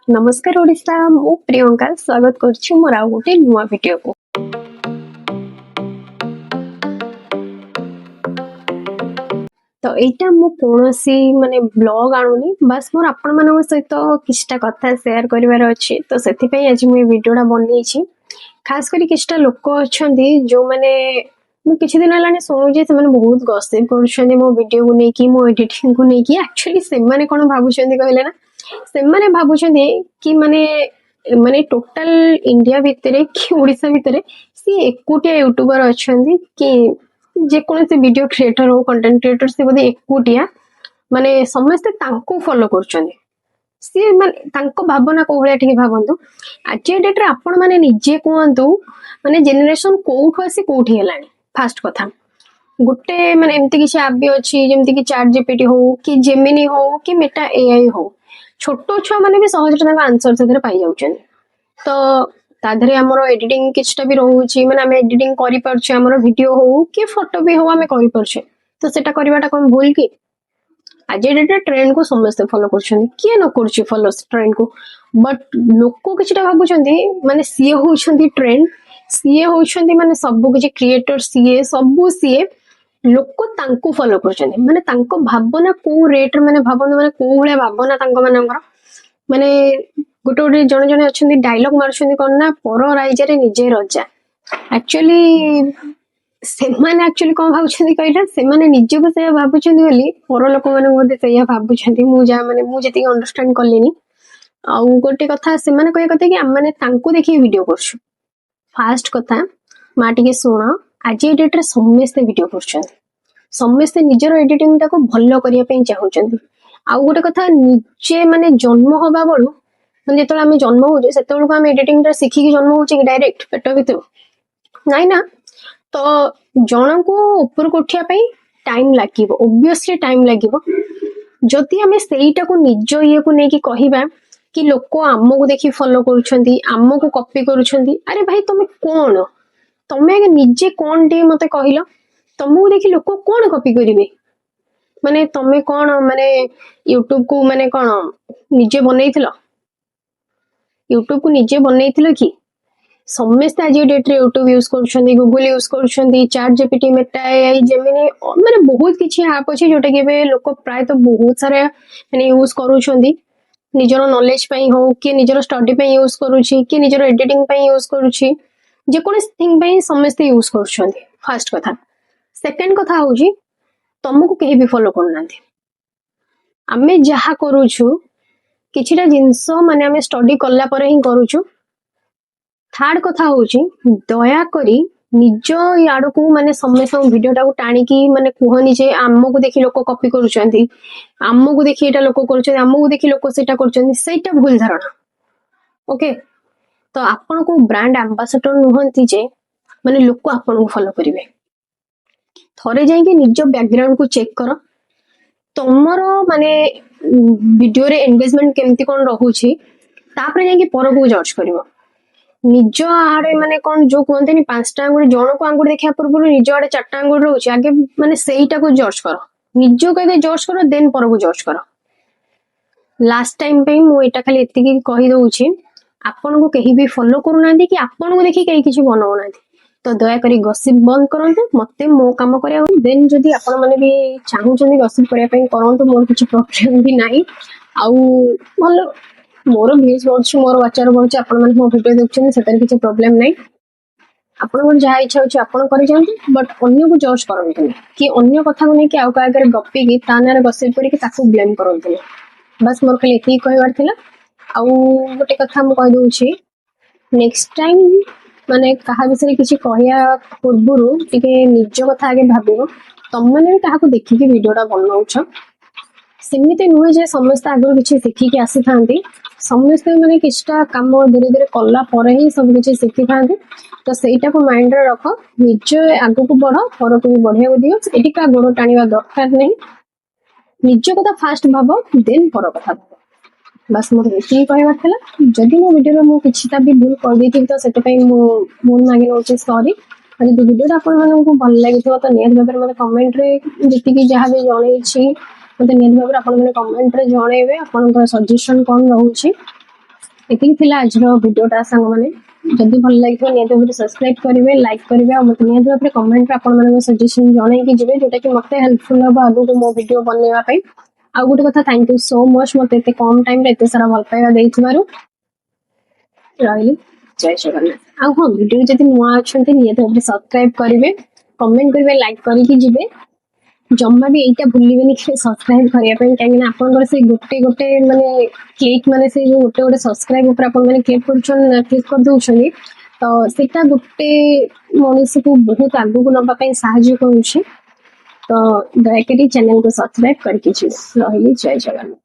नमस्कार ओडिशा मु प्रियंका स्वागत करछि मोर आ गोटे नुवा वीडियो को। तो एटा मु कोनोसी माने ब्लॉग आनुनी बस मोर आपण मानक सहित किछटा कथा शेयर करिवार अछि तो सेति पई आज मु वीडियोडा बन्नी छी। खास करी किछटा लोक अछंदी जो माने मु किछि दिन लाने सुनु जे से माने बहुत गॉसिप करूछंदी मो वीडियो को नै कि मो एडिटिंग को नै कि एक्चुअली से माने कोन भाबुछंदी कहले ना से माने भाबुछंदी कि माने माने टोटल इंडिया भितरे कि ओडिसा भितरे सी एकुटिया यूट्यूबर अछंदी कि जे कोन से वीडियो क्रिएटर हो कंटेंट क्रिएटर से बोधे एकुटिया माने समस्त तांको फॉलो करछंदी सी माने तांको भावना को भले ठीक भाबंतु आज डेट रे आपण माने निजे कोंतु माने जनरेशन कोउठ आसी कोउठी हेलानी फास्ट कथा गुटे माने एमती किछि ऐप भी अछि जेमती कि चैट जीपीटी हो कि जेमिनी हो कि मेटा एआई हो छोटो छुआ माने भी सहज रे आंसर से पाई जाउछन तो ताधरे हमरो एडिटिंग किछटा भी रहउछि माने हमें एडिटिंग करि परछे हमरो वीडियो हो कि फोटो भी हो हमें करि परछे तो सेटा करिवाटा कोन भूल की आज डेट ट्रेंड को समस्त फॉलो करछन किए न करछि फॉलो ट्रेंड को बट लोको किछटा भाबुछंदी माने सीए होछंदी ट्रेंड सीए होछंदी माने सब किछि क्रिएटर सीए सब सीए लोक तांको फॉलो करछंदी माने तांको भावना को रेट माने भावना माने को भले भावना तांको मानकर माने गोटे गोटे जने जने अछंदी डायलॉग मारछंदी कोन ना पर राइजे रे निजे रजा एक्चुअली से माने एक्चुअली कोन भाबुछंदी कहला से माने निजे को से भाबुछंदी बोली पर लोक माने मोदे सेया भाबुछंदी मु जा माने मु जति अंडरस्टैंड करलेनी आ गोटे कथा से माने कहे कथा कि हम माने तांको देखि वीडियो करछु फास्ट कथा मा टिके सुन आज डेट रे समस्त वीडियो करछंदी समस्त निजर एडिटिंग टाको भलो करिया पई चाहुचंदी आ गोटे कथा निजे माने जन्म होबा बळु माने जेतोला हमें जन्म होजे सेतोल को हम एडिटिंग टा सिखि के जन्म होचे कि डायरेक्ट पेट भितर नाही ना तो जण को ऊपर को उठिया पई टाइम लागिबो ऑब्वियसली टाइम लागिबो जति हमें सेईटा को निज ये को नै कि कहिबा कि लोक आम्मो को देखि फॉलो करूछंती आम्मो को कॉपी करूछंती अरे भाई तमे कोन तमे आगे निजे कोन डे मते कहिलो तमको देखि लोक कोन कॉपी करिवे माने तमे कोन माने यूट्यूब को माने कोन निजे बनैथिलो यूट्यूब को निजे बनैथिलो कि समस्त आज डेट रे यूट्यूब यूज करूछंती गूगल यूज करूछंती ChatGPT Meta AI Gemini माने बहुत किछि ऐप अछि जोटा के बे लोक प्राय तो बहुत सारे माने यूज करूछंती निजर नॉलेज पई हो कि निजर स्टडी पई यूज करूछि कि निजर एडिटिंग पई यूज करूछि जे कोन थिंग पई समस्त यूज करूछंती फर्स्ट कथा सेकंड कथा होउछि तुमको केही भी फॉलो करनांती आमे जहा करूछु किछिटा जिंस माने आमे स्टडी करला परे ही करूछु थर्ड कथा होउछि दया करी निज याडो को माने समस्त वीडियो टा को टाणी की माने कुहनी जे आम्मो को देखि लोक कॉपी करूछंती आम्मो को देखि एटा लोक करूछंती आम्मो को देखि लोक सेटा करूछंती सेटा भूल धारणा ओके तो आपण को ब्रांड एम्बेसडर नुहंती जे माने लोक आपण को फॉलो करिवे थरे जाई कि निज बैकग्राउंड को चेक करो तमरो माने वीडियो रे एंगेजमेंट केमती कोन रहउछि तापरे जाई कि पर को जज करिवो निज आड़े माने कोन जो कहते नि पांचटा आंगुर जण को आंगुर देखिया पूर्व निज आड़े चारटा आंगुर रहउछि आगे माने सेईटा को जज करो निज कहते जज करो देन पर को जज करो लास्ट टाइम पे मु एटा खाली एति की कहि दउछि आपण को केही भी फॉलो करू नांदी कि आपण को देखि केही किछि बनाउ नांदी तो दया करी गॉसिप बंद करंतु मते मो काम करिया देन जदी आपण माने भी चाहू जनी गॉसिप करिया पई करंतु मोर किछि प्रॉब्लम भी नाही आउ भलो मोर व्यूज होछि मोर वाचार होछि आपण माने मो वीडियो देखछन सेतर किछि प्रॉब्लम नाही आपण को जहा इच्छा होछि आपण करि जानतु बट अन्य को जज करंतु कि अन्य कथा को नै कि आउ का आगे गप्पी की तानार गॉसिप करी कि ताकू ब्लेम करंतु बस मोर खाली एति कहवार थिला आउ गोटे कथा मु कहि दउछि नेक्स्ट टाइम माने कहा विषय किछि कहिया पूर्वरु टिके निज कथा आगे भाबिबो तम माने भी काहा को देखि के वीडियोटा बनाउछ सिमिते नुहे जे समस्त आगु किछि सिखि के आसी थांती समस्त माने किछटा काम धीरे धीरे कल्ला परे ही सब किछि सिखि थांती तो सेटा को माइंड रे रखो निज आगु को बढ़ो पर को भी बढ़िया को दियो एटी का गोड़ टाणीवा दरकार नहीं निज कथा फास्ट भाबो देन पर कथा बस मोर एति कहवा थला जदी मो वीडियो में मो किछटा भी भूल कर देथि तो सेते पई मो मोन मागे नोचे सॉरी अरे वीडियो आपण माने को भल लागिथो तो नियत भाबरे माने कमेंट रे जति की जहा भी जणै छी मते नियत भाबरे आपण माने कमेंट रे जणैबे आपण सजेशन कोन रहउची ଏତିକି ଥିଲା ଆଜିର ଭିଡ଼ିଓଟା ସାଙ୍ଗମାନେ। ଯଦି ଭଲ ଲାଗିଥିବ ନିହାତି ଭାବରେ ସବସ୍କ୍ରାଇବ୍ କରିବେ, ଲାଇକ୍ କରିବେ ଆଉ ମୋତେ ନିହାତି ଭାବରେ କମେଣ୍ଟରେ ଆପଣମାନଙ୍କ ସଜେସନ୍ ଜଣେଇକି ଯିବେ ଯୋଉଟାକି ମୋତେ ହେଲ୍ପଫୁଲ୍ ହବ ଆଗକୁ ମୋ ଭିଡ଼ିଓ ବନେଇବା ପାଇଁ। ଆଉ ଗୋଟେ କଥା, ଥ୍ୟାଙ୍କ ୟୁ ସୋ ମଚ୍ ମୋତେ ଏତେ କମ୍ ଟାଇମ୍‌ରେ ଏତେ ସାରା ଭଲ ପାଇବା ଦେଇଥିବାରୁ। ରହିଲି, ଜୟ ଜଗନ୍ନାଥ। ଆଉ ହଁ, ଭିଡ଼ିଓ ଯଦି ନୂଆ ଅଛନ୍ତି ନିହାତି ଭାବରେ ସବସ୍କ୍ରାଇବ୍ କରିବେ, କମେଣ୍ଟ କରିବେ, ଲାଇକ୍ କରିକି ଯିବେ। ଜମା ବି ଏଇଟା ଭୁଲିବେନି କି ସବସ୍କ୍ରାଇବ୍ କରିବା ପାଇଁ, କାହିଁକିନା ଆପଣଙ୍କର ସେଇ ଗୋଟେ ମାନେ କ୍ଲିକ୍, ମାନେ ସେଇ ଯୋଉ ଗୋଟେ ସବସ୍କ୍ରାଇବ୍ ଉପରେ ଆପଣମାନେ କ୍ଲିକ୍ କରିଦଉଛନ୍ତି, ତ ସେଇଟା ଗୋଟେ ମଣିଷକୁ ବହୁତ ଆଗକୁ ନବା ପାଇଁ ସାହାଯ୍ୟ କରୁଛି। ତ ଦୟାକରି ଚ୍ୟାନେଲକୁ ସବସ୍କ୍ରାଇବ୍ କରିକି ଯିବେ। ରହିଲି, ଜୟ ଜଗନ୍ନାଥ।